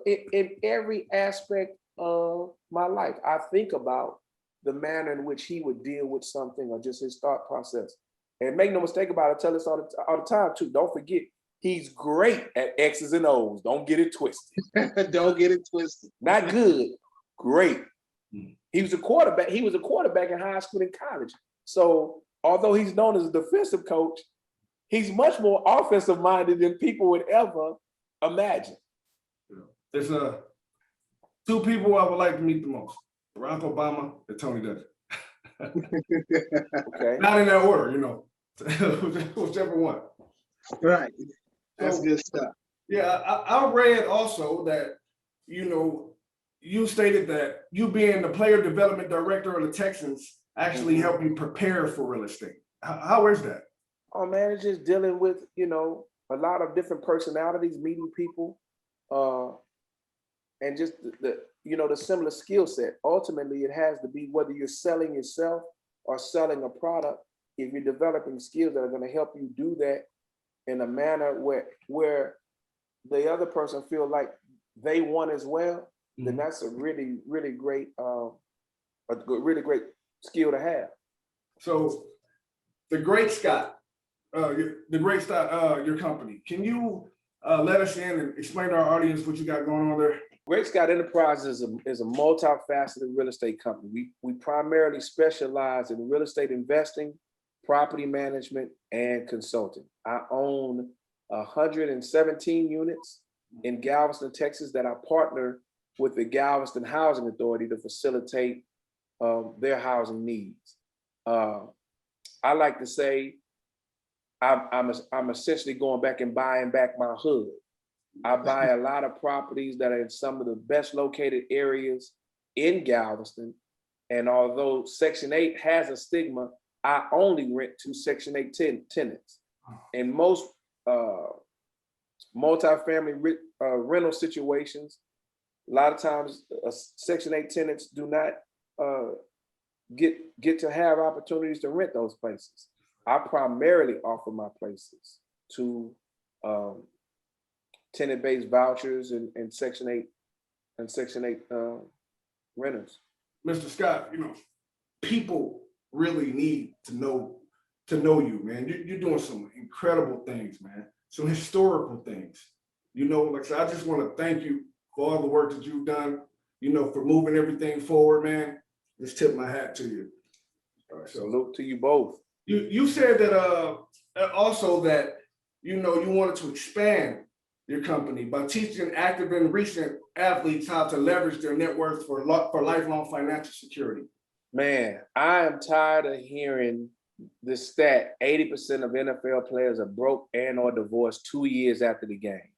in every aspect of my life. I think about the manner in which he would deal with something, or just his thought process. And make no mistake about it, I tell this all the time too. Don't forget, he's great at X's and O's. Don't get it twisted. Don't get it twisted. Not good, great. He was a quarterback. He was a quarterback in high school and college. So although he's known as a defensive coach, he's much more offensive minded than people would ever imagine. There's 2 people I would like to meet the most: Barack Obama and Tony Dungy. Okay. Not in that order, whichever one. Right. That's good stuff. Yeah, I read also that, you stated that you being the player development director of the Texans actually helped you prepare for real estate. How is that? Oh man, it's just dealing with, a lot of different personalities, meeting people, and just the similar skill set. Ultimately, it has to be, whether you're selling yourself or selling a product, if you're developing skills that are going to help you do that, in a manner where the other person feel like they won as well, then that's a really, really great, really great skill to have. So the Great Scott, your company. Can you let us in and explain to our audience what you got going on there? Great Scott Enterprises is a multifaceted real estate company. We primarily specialize in real estate investing, property management, and consulting. I own 117 units in Galveston, Texas, that I partner with the Galveston Housing Authority to facilitate their housing needs. I like to say I'm essentially going back and buying back my hood. I buy a lot of properties that are in some of the best located areas in Galveston. And although Section 8 has a stigma, I only rent to Section 8 tenants. In most multifamily rental situations, a lot of times Section 8 tenants do not get to have opportunities to rent those places. I primarily offer my places to tenant-based vouchers and Section 8 renters. Mr. Scott, people really need to know you, man. You're doing some incredible things, man. Some historical things. Like I said, I just want to thank you for all the work that you've done, for moving everything forward, man. Just tip my hat to you. All right, so salute to you both. You said that also that you wanted to expand your company by teaching active and recent athletes how to leverage their net worth for lifelong financial security. Man, I am tired of hearing the stat 80% of NFL players are broke and or divorced 2 years after the game.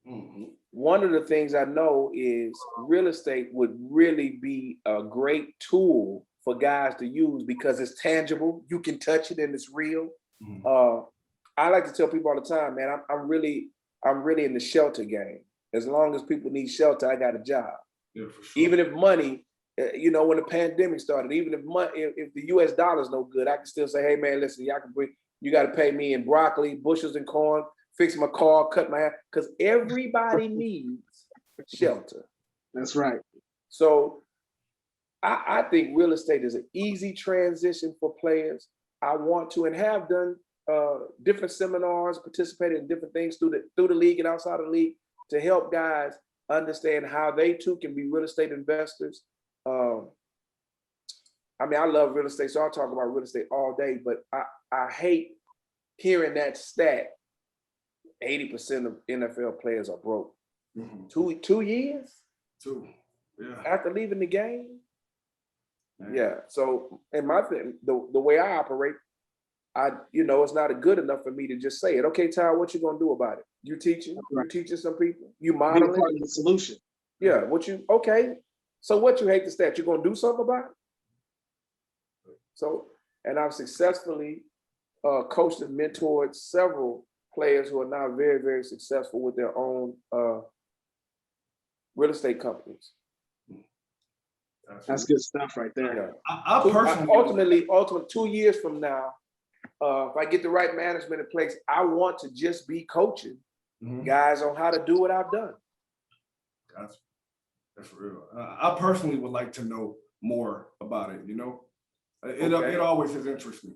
Mm-hmm. One of the things I know is real estate would really be a great tool for guys to use because it's tangible. You can touch it and it's real. Mm-hmm. I like to tell people all the time, man, I'm really in the shelter game. As long as people need shelter, I got a job. Yeah, for sure. Even if money, when the pandemic started, even if the US dollar's no good, I can still say, hey man, listen, you got to pay me in broccoli, bushels and corn, fix my car, cut my hair, because everybody needs shelter. That's right. So I think real estate is an easy transition for players. I want to and have done different seminars, participated in different things through the league and outside of the league to help guys understand how they too can be real estate investors. I love real estate, so I'll talk about real estate all day, but I hate hearing that stat. 80% of NFL players are broke. Mm-hmm. 2 years? Yeah. After leaving the game? Yeah. So, and my thing, the way I operate, it's not good enough for me to just say it. Okay, Todd, what you gonna do about it? You teaching? Right. You teaching some people? You modeling? Be part of the solution. Yeah. Okay. So what you hate the stat? You gonna do something about it? So, and I've successfully coached and mentored several players who are now very, very successful with their own real estate companies. That's good stuff right there. Yeah. I personally, ultimately, 2 years from now, if I get the right management in place, I want to just be coaching guys on how to do what I've done. That's real. I personally would like to know more about it. It always has interested me.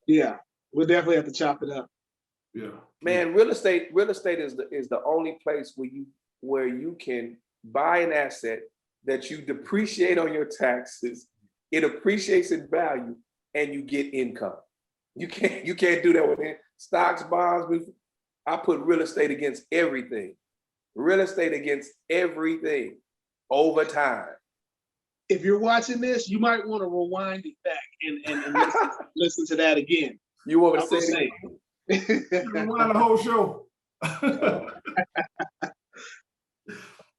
Yeah, we'll definitely have to chop it up. Yeah, man, real estate is the only place where you can buy an asset that you depreciate on your taxes, it appreciates in value, and you get income. You can't do that with stocks, bonds. I put real estate against everything. Real estate against everything over time. If you're watching this, you might want to rewind it back and listen to that again. You want to say rewind the whole show.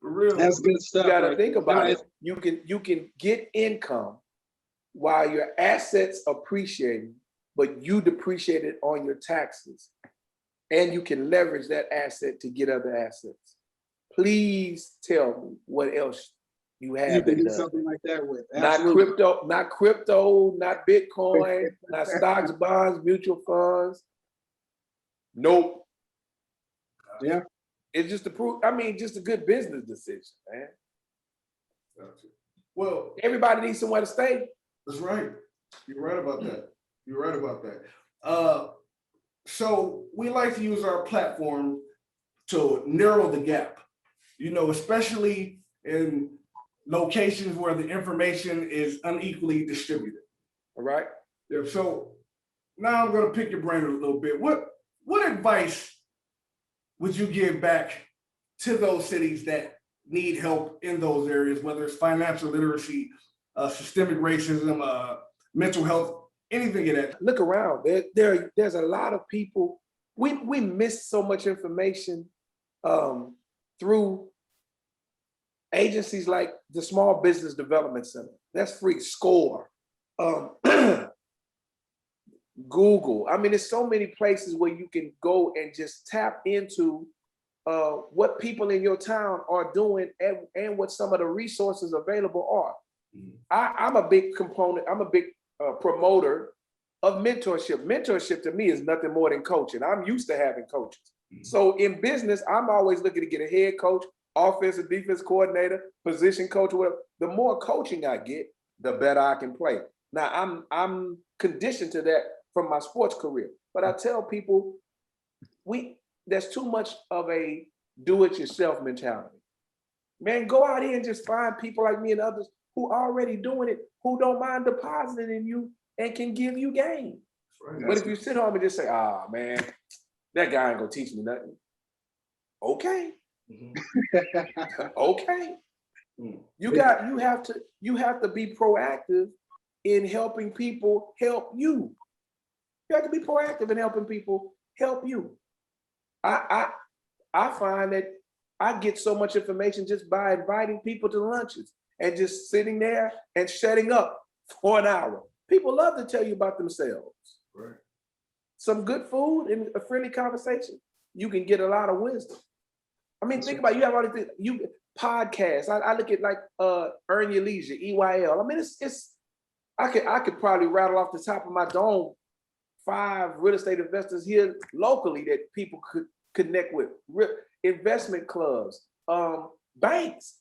For real. That's good stuff. You got to think about it. You can get income while your assets appreciating, but you depreciate it on your taxes, and you can leverage that asset to get other assets. Please tell me what else you have. You can do something like that with. Absolutely. Not crypto, not Bitcoin, not stocks, bonds, mutual funds. Nope. Yeah. It's just to prove, I mean, just a good business decision, man. Gotcha. Well, Everybody needs somewhere to stay. that's right. You're right about that. You're right about that. So we like to use our platform to narrow the gap, especially in locations where the information is unequally distributed. All right. Yeah, so now I'm going to pick your brain a little bit. What advice would you give back to those cities that need help in those areas, whether it's financial literacy, systemic racism, mental health, anything of that? Look around. There's a lot of people. We miss so much information through agencies like the Small Business Development Center. That's free. SCORE. Google. I mean, there's so many places where you can go and just tap into what people in your town are doing and what some of the resources available are. I'm a big component. I'm a big promoter of mentorship. Mentorship to me is nothing more than coaching. I'm used to having coaches. So in business, I'm always looking to get a head coach, offensive defense coordinator, position coach, whatever. The more coaching I get, the better I can play. Now I'm conditioned to that from my sports career. But I tell people, there's too much of a do-it-yourself mentality. Man, go out here and just find people like me and others who are already doing it, who don't mind depositing in you and can give you game. Right. But if you sit home and just say, man, that guy ain't gonna teach me nothing. Okay. Okay. You have to be proactive in helping people help you. You have to be proactive in helping people help you. I find that I get so much information just by inviting people to lunches and just sitting there and shutting up for an hour. People love to tell you about themselves. Right. Some good food and a friendly conversation, you can get a lot of wisdom. I mean, think about it, you have all these things, podcasts. I look at like Earn Your Leisure, EYL. I mean, it's I could probably rattle off the top of my dome 5 real estate investors here locally that people could connect with. Investment clubs, banks.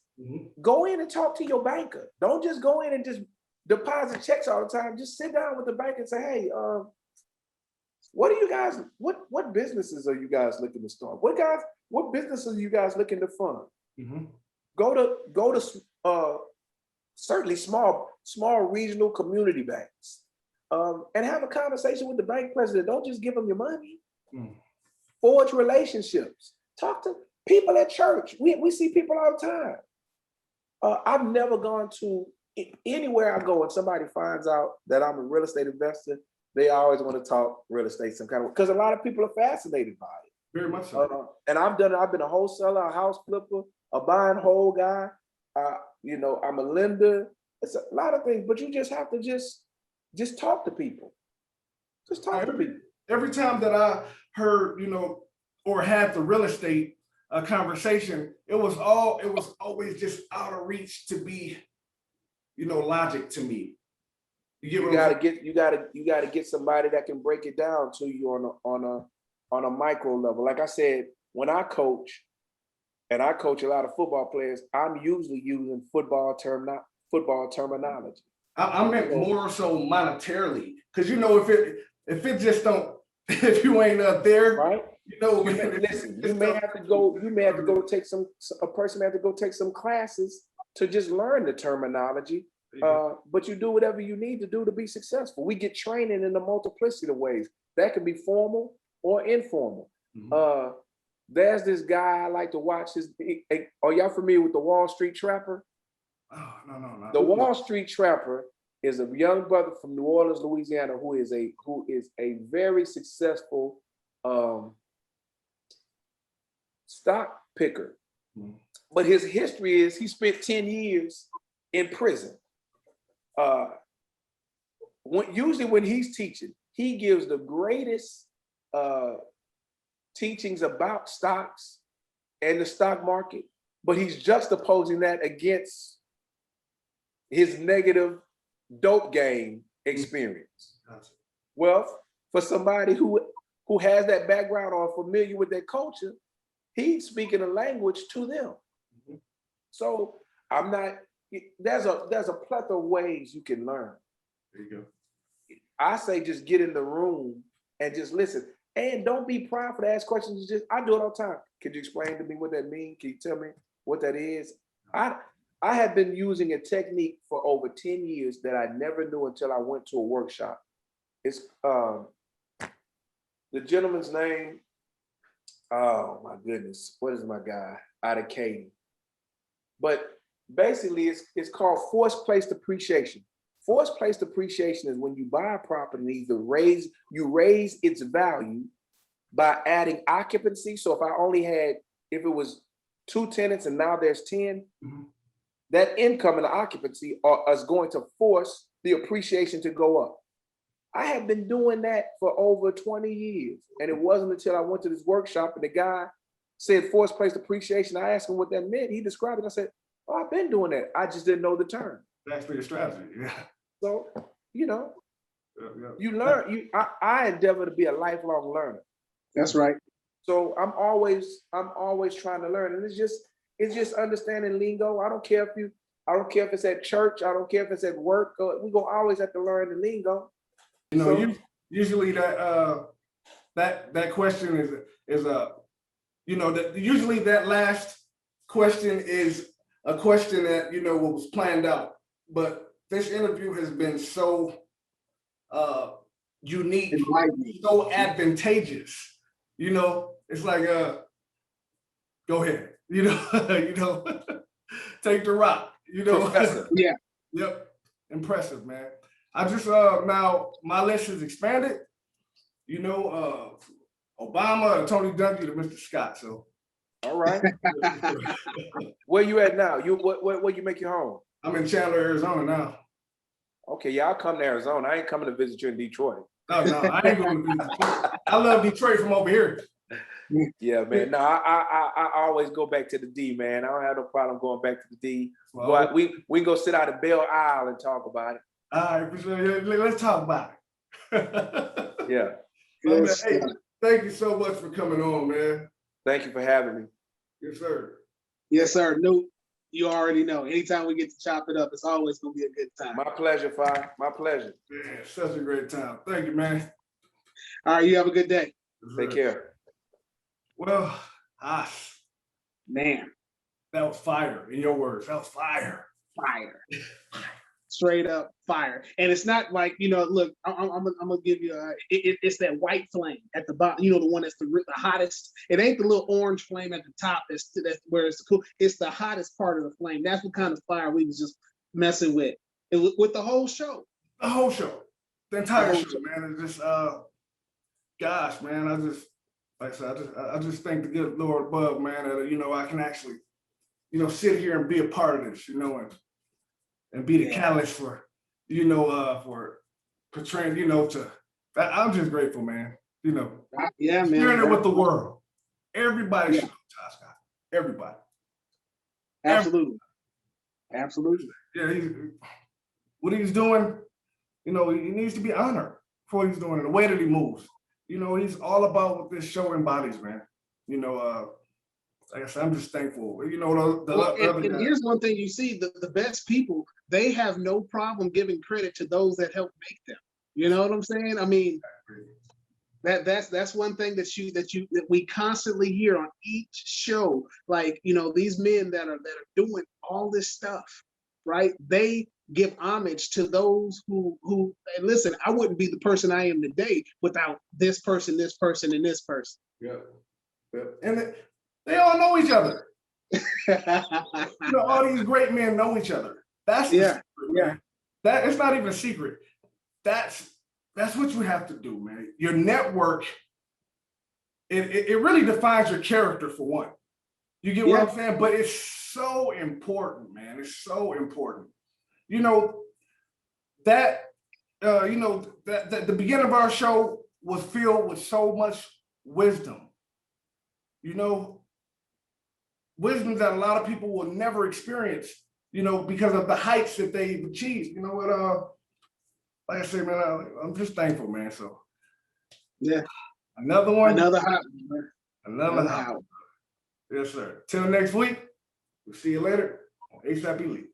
Go in and talk to your banker. Don't just go in and just deposit checks all the time. Just sit down with the bank and say, hey, what are you guys, what businesses are you guys looking to start? What businesses are you guys looking to fund? Go to certainly small regional community banks, and have a conversation with the bank president. Don't just give them your money. Forge relationships. Talk to people at church. We see people all the time. I've never gone to anywhere I go and somebody finds out that I'm a real estate investor. They always want to talk real estate some kind of way, because a lot of people are fascinated by it. Very much so. And I've done it. I've been a wholesaler, a house flipper, a buy and hold guy. I'm a lender. It's a lot of things, but you just have to just talk to people. Just talk to people. Every time that I heard, or had the real estate conversation, it was always just out of reach to be, logic to me. You gotta get somebody that can break it down to you on a micro level. Like I said, when I coach, and I coach a lot of football players, I'm usually using football terminology. I meant more so monetarily, because if it just don't, if you ain't up there, right? Listen, you may have to go take a person may have to go take some classes to just learn the terminology. But you do whatever you need to do to be successful. We get training in a multiplicity of ways. That can be formal or informal. There's this guy I like to watch. Are y'all familiar with the Wall Street Trapper? Oh, no. The Wall Street Trapper is a young brother from New Orleans, Louisiana, who is a very successful stock picker. But his history is he spent 10 years in prison. Usually when he's teaching, he gives the greatest teachings about stocks and the stock market, but he's juxtaposing that against his negative dope game experience. Well, for somebody who who has that background or familiar with their culture, he's speaking a language to them. So I'm not, there's a plethora of ways you can learn. There you go. I say just get in the room and just listen. And don't be prideful to ask questions. I do it all the time. Could you explain to me what that means? Can you tell me what that is? I have been using a technique for over 10 years that I never knew until I went to a workshop. It's the gentleman's name. Oh my goodness. What is my guy? Out of Katy. But basically it's called forced placed appreciation. Forced placed appreciation is when you buy a property, you raise its value by adding occupancy. So if it was 2 tenants and now there's 10, that income and the occupancy is going to force the appreciation to go up. I have been doing that for over 20 years. And it wasn't until I went to this workshop and the guy said forced placed appreciation. I asked him what that meant. He described it. I said, oh, I've been doing that. I just didn't know the term. That's for your strategy. Yeah. So, you learn. I endeavor to be a lifelong learner. That's right. So I'm always trying to learn. And it's just understanding lingo. I don't care if it's at church. I don't care if it's at work. We're gonna always have to learn the lingo. Usually that question is usually that last question is a question that was planned out. But this interview has been so unique, so advantageous. It's like go ahead. Take the rock. Professor. Yeah. Yep. Impressive, man. I just now my list has expanded. Obama and Tony Dungy to Mr. Scott. So all right. Where you at now? Where you make your home? I'm in Chandler, Arizona now. Okay, yeah, I'll come to Arizona. I ain't coming to visit you in Detroit. No, I ain't going to visit Detroit. I love Detroit from over here. Yeah, man. No, I always go back to the D, man. I don't have no problem going back to the D. Well, But we can go sit out at Belle Isle and talk about it. All right, for sure. Let's talk about it. Yeah. Man, hey, thank you so much for coming on, man. Thank you for having me. Yes, sir. Yes, sir. Newt, you already know. Anytime we get to chop it up, it's always gonna be a good time. My pleasure, Fi. My pleasure. Yeah, such a great time. Thank you, man. All right, you have a good day. Yes, Take sir. care. Well, Man, that was fire. In your words, that was fire. fire. Straight up fire. And it's not like, look, I'm gonna give you it's that white flame at the bottom, the one that's the hottest. It ain't the little orange flame at the top that's where it's cool. It's the hottest part of the flame. That's what kind of fire we was just messing with. With the whole show. The whole show. The entire show, man. It's just gosh, man, I just thank the good Lord above, man, that I can actually, sit here and be a part of this, and be the catalyst for, for portraying, I'm just grateful, man. Yeah, man. Sharing it with the world. Everybody should know Todd Scott. Everybody. Absolutely. Absolutely. Yeah, what he's doing, he needs to be honored for what he's doing and the way that he moves. He's all about what this show embodies, man. Like I said, I'm just thankful. And here's one thing you see: the best people, they have no problem giving credit to those that helped make them. You know what I'm saying? I mean, that's one thing that we constantly hear on each show. Like, these men that are doing all this stuff, right? They give homage to those who and listen, I wouldn't be the person I am today without this person, and this person. Yeah. And they all know each other. All these great men know each other. That's the secret, man. That it's not even a secret. That's what you have to do, man. Your network, it really defines your character for one. You get what I'm saying? But it's so important, man. It's so important. That the beginning of our show was filled with so much wisdom. Wisdom that a lot of people will never experience, because of the heights that they've achieved. You know what? Like I said, man, I'm just thankful, man. So, yeah, Another one. Another hot one. Another hot one. Yes, sir. Till next week. We'll see you later on ASAP Elite.